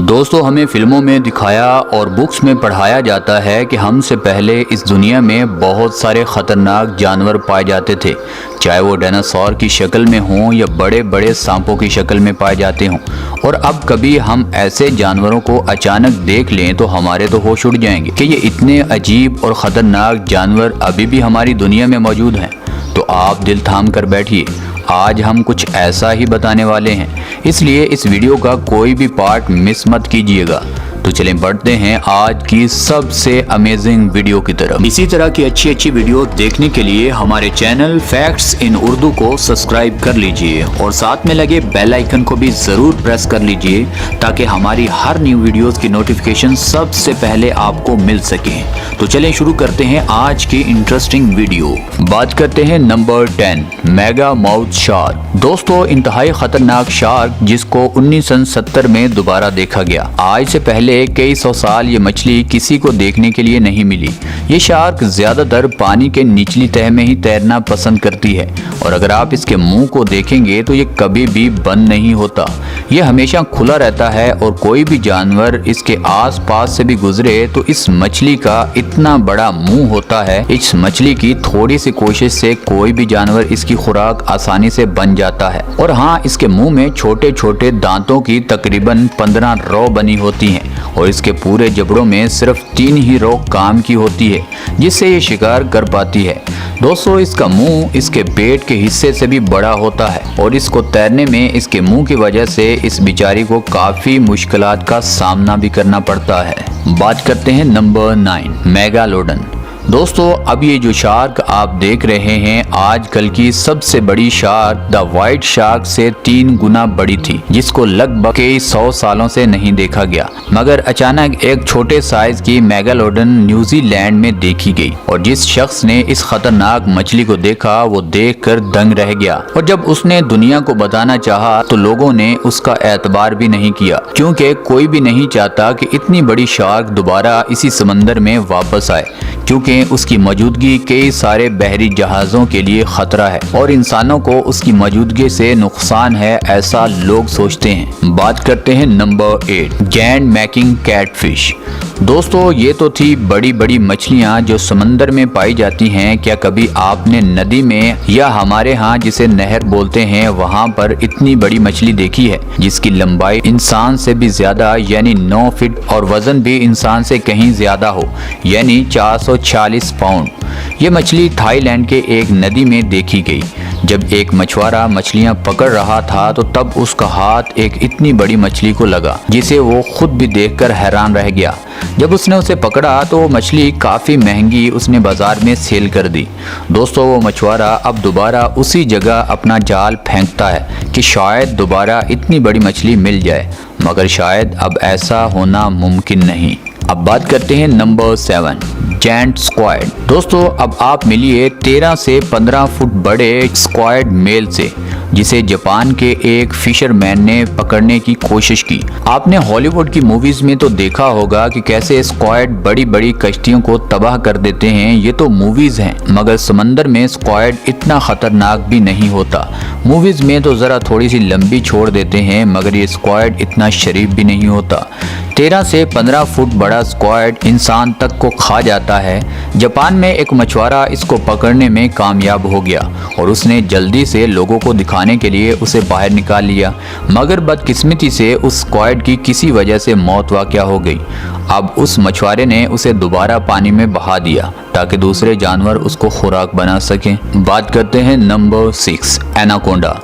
दोस्तों, हमें फिल्मों में दिखाया और बुक्स में पढ़ाया जाता है कि हमसे पहले इस दुनिया में बहुत सारे ख़तरनाक जानवर पाए जाते थे, चाहे वो डायनासोर की शक्ल में हों या बड़े बड़े सांपों की शक्ल में पाए जाते हों। और अब कभी हम ऐसे जानवरों को अचानक देख लें तो हमारे तो होश उड़ जाएंगे कि ये इतने अजीब और ख़तरनाक जानवर अभी भी हमारी दुनिया में मौजूद हैं। तो आप दिल थाम कर बैठिए, आज हम कुछ ऐसा ही बताने वाले हैं, इसलिए इस वीडियो का कोई भी पार्ट मिस मत कीजिएगा। तो चलें बढ़ते हैं आज की सबसे अमेजिंग वीडियो की तरफ। इसी तरह की अच्छी अच्छी वीडियो देखने के लिए हमारे चैनल फैक्ट्स इन उर्दू को सब्सक्राइब कर लीजिए और साथ में लगे बेल आइकन को भी जरूर प्रेस कर लीजिए ताकि हमारी हर न्यू वीडियोस की नोटिफिकेशन सबसे पहले आपको मिल सके। तो चलें शुरू करते हैं आज की इंटरेस्टिंग वीडियो। बात करते हैं नंबर 10, मेगा माउथ शार्क। दोस्तों, इंतहाई खतरनाक शार्क जिसको 1970 में दोबारा देखा गया। आज से पहले कई सौ साल ये मछली किसी को देखने के लिए नहीं मिली। ये शार्क ज्यादातर पानी के निचली तह में ही तैरना पसंद करती है और अगर आप इसके मुंह को देखेंगे तो ये कभी भी बंद नहीं होता, ये हमेशा खुला रहता है और कोई भी जानवर इसके आसपास से भी गुजरे तो इस मछली का इतना बड़ा मुंह होता है, इस मछली की थोड़ी सी कोशिश से कोई भी जानवर इसकी खुराक आसानी से बन जाता है। और हाँ, इसके मुंह में छोटे छोटे दांतों की तकरीबन 15 रो बनी होती हैं और इसके पूरे जबड़ों में सिर्फ 3 ही रो काम की होती है जिससे ये शिकार कर पाती है। दोस्तों, इसका मुंह इसके पेट के हिस्से से भी बड़ा होता है और इसको तैरने में इसके मुंह की वजह से इस बेचारी को काफी मुश्किलात का सामना भी करना पड़ता है। बात करते हैं नंबर 9, मेगालोडन। दोस्तों, अब ये जो शार्क आप देख रहे हैं आजकल की सबसे बड़ी शार्क द व्हाइट शार्क से 3 गुना बड़ी थी, जिसको लगभग कई 100 सालों से नहीं देखा गया। मगर अचानक एक छोटे साइज की मेगालोडन न्यूजीलैंड में देखी गई और जिस शख्स ने इस खतरनाक मछली को देखा वो देखकर दंग रह गया और जब उसने दुनिया को बताना चाहा तो लोगों ने उसका एतबार भी नहीं किया, क्योंकि कोई भी नहीं चाहता कि इतनी बड़ी शार्क दोबारा इसी समंदर में वापस आए, क्योंकि उसकी मौजूदगी कई सारे बहरी जहाज़ों के लिए खतरा है और इंसानों को उसकी मौजूदगी से नुकसान है, ऐसा लोग सोचते हैं। बात करते हैं नंबर 8, जैंट मैकिंग कैटफिश। दोस्तों, ये तो थी बड़ी बड़ी मछलियाँ जो समंदर में पाई जाती हैं। क्या कभी आपने नदी में या हमारे यहाँ जिसे नहर बोलते हैं वहाँ पर इतनी बड़ी मछली देखी है जिसकी लंबाई इंसान से भी ज्यादा यानी 9 फीट और वजन भी इंसान से कहीं ज्यादा हो यानी 440 पाउंड। ये मछली थाईलैंड के एक नदी में देखी गई। जब एक मछुआरा मछलियां पकड़ रहा था तो तब उसका हाथ एक इतनी बड़ी मछली को लगा जिसे वो खुद भी देखकर हैरान रह गया। जब उसने उसे पकड़ा तो वो मछली काफ़ी महंगी उसने बाजार में सेल कर दी। दोस्तों, वो मछुआरा अब दोबारा उसी जगह अपना जाल फेंकता है कि शायद दोबारा इतनी बड़ी मछली मिल जाए, मगर शायद अब ऐसा होना मुमकिन नहीं। अब बात करते हैं नंबर 7, जैंट स्क्वाइड। दोस्तों, अब आप मिलिए 13 से 15 फुट बड़े स्क्वाइड मेल से, जिसे जापान के एक फिशरमैन ने पकड़ने की कोशिश की। आपने हॉलीवुड की मूवीज में तो देखा होगा कि कैसे स्क्वाइड बड़ी बड़ी कश्तियों को तबाह कर देते हैं, ये तो मूवीज हैं, मगर समंदर में स्क्वाइड इतना खतरनाक भी नहीं होता। मूवीज में तो जरा थोड़ी सी लंबी छोड़ देते हैं, मगर ये स्क्वाइड इतना शरीफ भी नहीं होता। 13 से 15 फुट बड़ा स्क्वाइड इंसान तक को खा जाता है। जापान में एक मछुआरा इसको पकड़ने में कामयाब हो गया और उसने जल्दी से लोगों को दिखाने के लिए उसे बाहर निकाल लिया, मगर बदकिस्मती से उस स्क्वाइड की किसी वजह से मौत वाक़या हो गई। अब उस मछुआरे ने उसे दोबारा पानी में बहा दिया ताकि दूसरे जानवर उसको खुराक बना सकें। बात करते हैं नंबर 6, एनाकोंडा।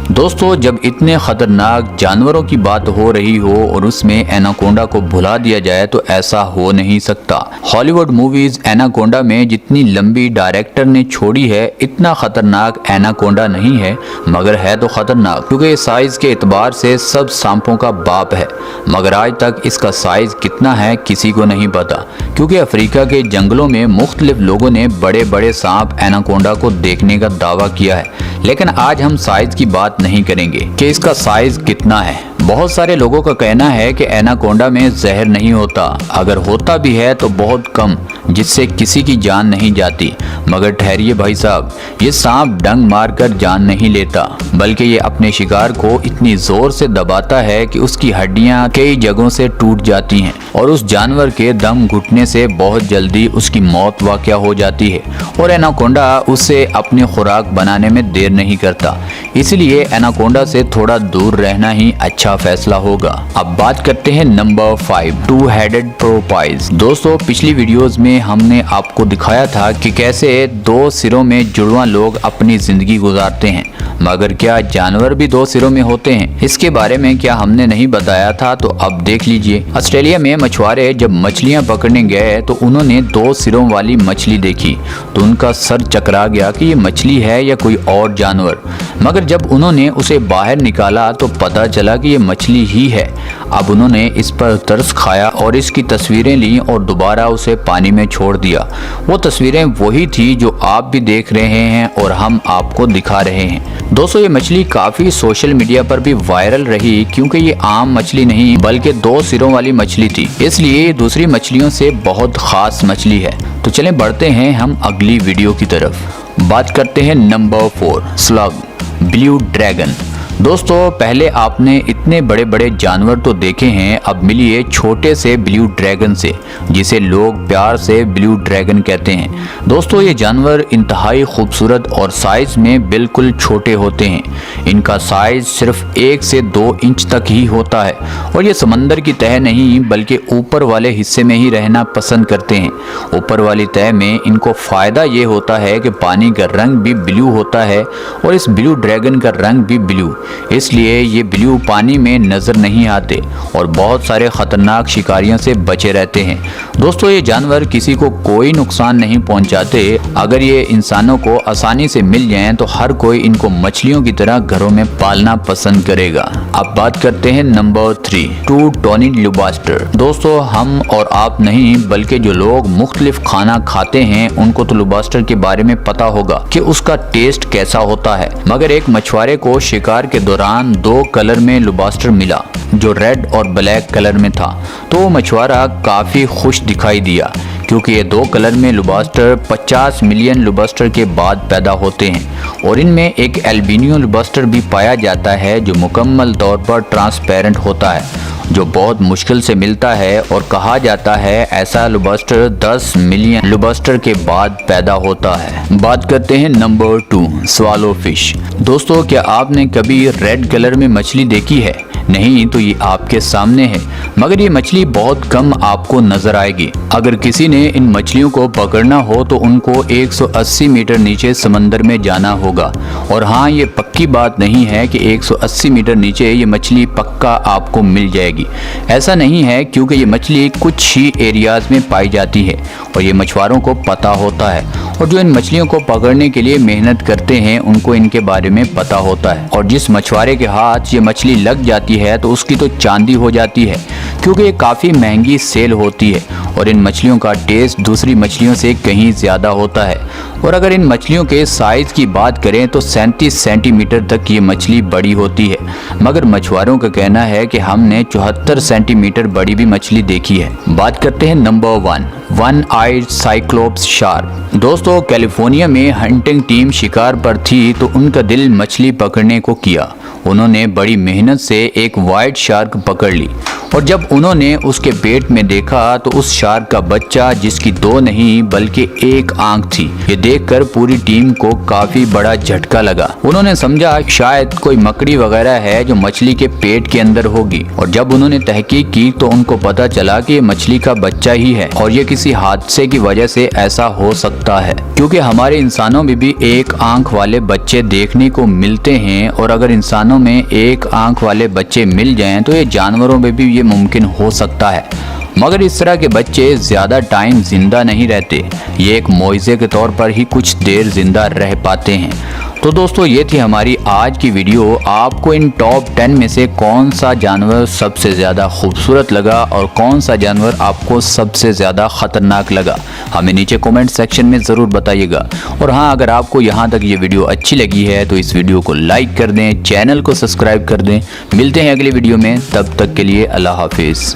दोस्तों, जब इतने खतरनाक जानवरों की बात हो रही हो और उसमें एनाकोंडा को भुला दिया जाए तो ऐसा हो नहीं सकता। हॉलीवुड मूवीज एनाकोंडा में जितनी लंबी डायरेक्टर ने छोड़ी है, इतना खतरनाक एनाकोंडा नहीं है, मगर है तो खतरनाक, क्योंकि साइज के एतबार से सब सांपों का बाप है। मगर आज तक इसका साइज कितना है किसी को नहीं पता, क्योंकि अफ्रीका के जंगलों में मुख्तलिफ लोगों ने बड़े बड़े सांप एनाकोंडा को देखने का दावा किया है। लेकिन आज हम साइज की बात नहीं करेंगे कि इसका साइज कितना है, बहुत सारे लोगों का कहना है कि एनाकोंडा में जहर नहीं होता, अगर होता भी है तो बहुत कम, जिससे किसी की जान नहीं जाती। मगर ठहरिए भाई साहब, ये सांप डंक मारकर जान नहीं लेता, बल्कि ये अपने शिकार को इतनी जोर से दबाता है कि उसकी हड्डियां कई जगहों से टूट जाती हैं और उस जानवर के दम घुटने से बहुत जल्दी उसकी मौत वाक़या हो जाती है। और एनाकोंडा उससे अपनी खुराक बनाने में देर नहीं करता, इसलिए एनाकोंडा से थोड़ा दूर रहना ही अच्छा फैसला होगा। अब बात करते हैं नंबर 5, टू हेडेड प्रोपाइज। दोस्तों, पिछली वीडियोस में हमने आपको दिखाया था कि कैसे 2 सिरों में जुड़वा लोग अपनी जिंदगी गुजारते हैं, मगर क्या जानवर भी 2 सिरों में होते हैं? इसके बारे में क्या हमने नहीं बताया था? तो अब देख लीजिए। ऑस्ट्रेलिया में मछुआरे जब मछलियां पकड़ने गए तो उन्होंने 2 सिरों वाली मछली देखी तो उनका सर चकरा गया कि ये मछली है या कोई और जानवर। मगर जब उन्होंने उसे बाहर निकाला तो पता चला कि ये मछली ही है। अब उन्होंने इस पर तरस खाया और इसकी तस्वीरें ली और दोबारा उसे पानी में छोड़ दिया। वो तस्वीरें वही थी जो आप भी देख रहे हैं और हम आपको दिखा रहे हैं। दोस्तों, ये मछली काफ़ी सोशल मीडिया पर भी वायरल रही, क्योंकि ये आम मछली नहीं बल्कि 2 सिरों वाली मछली थी, इसलिए ये दूसरी मछलियों से बहुत ख़ास मछली है। तो चलें बढ़ते हैं हम अगली वीडियो की तरफ। बात करते हैं नंबर 4, स्लग, ब्लू ड्रैगन। दोस्तों, पहले आपने इतने बड़े बड़े जानवर तो देखे हैं, अब मिलिए छोटे से ब्लू ड्रैगन से, जिसे लोग प्यार से ब्लू ड्रैगन कहते हैं। दोस्तों, ये जानवर इंतहाई खूबसूरत और साइज में बिल्कुल छोटे होते हैं। इनका साइज सिर्फ 1 से 2 इंच तक ही होता है और ये समंदर की तह नहीं बल्कि ऊपर वाले हिस्से में ही रहना पसंद करते हैं। ऊपर वाली तह में इनको फ़ायदा ये होता है कि पानी का रंग भी ब्लू होता है और इस ब्लू ड्रैगन का रंग भी ब्लू, इसलिए ये ब्लू पानी में नजर नहीं आते और बहुत सारे खतरनाक शिकारियों से बचे रहते हैं। दोस्तों, ये जानवर किसी को कोई नुकसान नहीं पहुंचाते। अगर ये इंसानों को आसानी से मिल जाएं तो हर कोई इनको मछलियों की तरह घरों में पालना पसंद करेगा। अब बात करते हैं नंबर 3, टू टोनी लुबास्टर। दोस्तों, हम और आप नहीं बल्कि जो लोग मुख्तलिफ खाना खाते हैं उनको तो लुबास्टर के बारे में पता होगा कि उसका टेस्ट कैसा होता है। मगर एक मछुआरे को शिकार के दौरान 2 कलर में लुबास्टर मिला, जो रेड और ब्लैक कलर में था, तो वो मछुआरा काफी खुश दिखाई दिया, क्योंकि ये 2 कलर में लुबास्टर 50 मिलियन लुबास्टर के बाद पैदा होते हैं और इनमें एक एल्बिनियो लुबास्टर भी पाया जाता है जो मुकम्मल तौर पर ट्रांसपेरेंट होता है, जो बहुत मुश्किल से मिलता है और कहा जाता है ऐसा लुबास्टर 10 मिलियन लुबास्टर के बाद पैदा होता है। बात करते हैं नंबर 2, स्वालो फिश। दोस्तों, क्या आपने कभी रेड कलर में मछली देखी है? नहीं तो ये आपके सामने है, मगर ये मछली बहुत कम आपको नजर आएगी। अगर किसी ने इन मछलियों को पकड़ना हो तो उनको 180 मीटर नीचे समंदर में जाना होगा। और हाँ, ये पक्की बात नहीं है कि 180 मीटर नीचे ये मछली पक्का आपको मिल जाएगी। ऐसा नहीं है, क्योंकि ये मछली कुछ ही एरियाज में पाई जाती है और ये मछुआरों को पता होता है, और जो इन मछलियों को पकड़ने के लिए मेहनत करते हैं उनको इनके बारे में पता होता है। और जिस मछुआरे के हाथ ये मछली लग जाती है तो उसकी तो चांदी हो जाती है, क्योंकि ये काफ़ी महंगी सेल होती है और इन मछलियों का टेस्ट दूसरी मछलियों से कहीं ज़्यादा होता है। और अगर इन मछलियों के साइज़ की बात करें तो 37 सेंटीमीटर तक ये मछली बड़ी होती है, मगर मछुआरों का कहना है कि हमने 74 सेंटीमीटर बड़ी भी मछली देखी है। बात करते हैं number 1, one eyed cyclops shark. दोस्तों, कैलिफोर्निया में हंटिंग टीम शिकार पर थी तो उनका दिल मछली पकड़ने को किया। उन्होंने बड़ी मेहनत से एक वाइट शार्क पकड़ ली और जब उन्होंने उसके पेट में देखा तो उस शार्क का बच्चा, जिसकी 2 नहीं बल्कि 1 आंख थी, ये देखकर पूरी टीम को काफी बड़ा झटका लगा। उन्होंने समझा शायद कोई मकड़ी वगैरह है जो मछली के पेट के अंदर होगी, और जब उन्होंने तहकीक की तो उनको पता चला कि ये मछली का बच्चा ही है और ये किसी हादसे की वजह से ऐसा हो सकता है, क्योंकि हमारे इंसानों में भी 1 आंख वाले बच्चे देखने को मिलते हैं, और अगर इंसानों में 1 आंख वाले बच्चे मिल जाएं तो ये जानवरों में भी ये मुमकिन हो सकता है। मगर इस तरह के बच्चे ज़्यादा टाइम जिंदा नहीं रहते, ये एक मोइज़े के तौर पर ही कुछ देर जिंदा रह पाते हैं। तो दोस्तों ये थी हमारी आज की वीडियो। आपको इन टॉप 10 में से कौन सा जानवर सबसे ज़्यादा खूबसूरत लगा और कौन सा जानवर आपको सबसे ज़्यादा ख़तरनाक लगा, हमें नीचे कमेंट सेक्शन में ज़रूर बताइएगा। और हाँ, अगर आपको यहाँ तक ये वीडियो अच्छी लगी है तो इस वीडियो को लाइक कर दें, चैनल को सब्सक्राइब कर दें। मिलते हैं अगली वीडियो में, तब तक के लिए अल्लाह हाफिज़।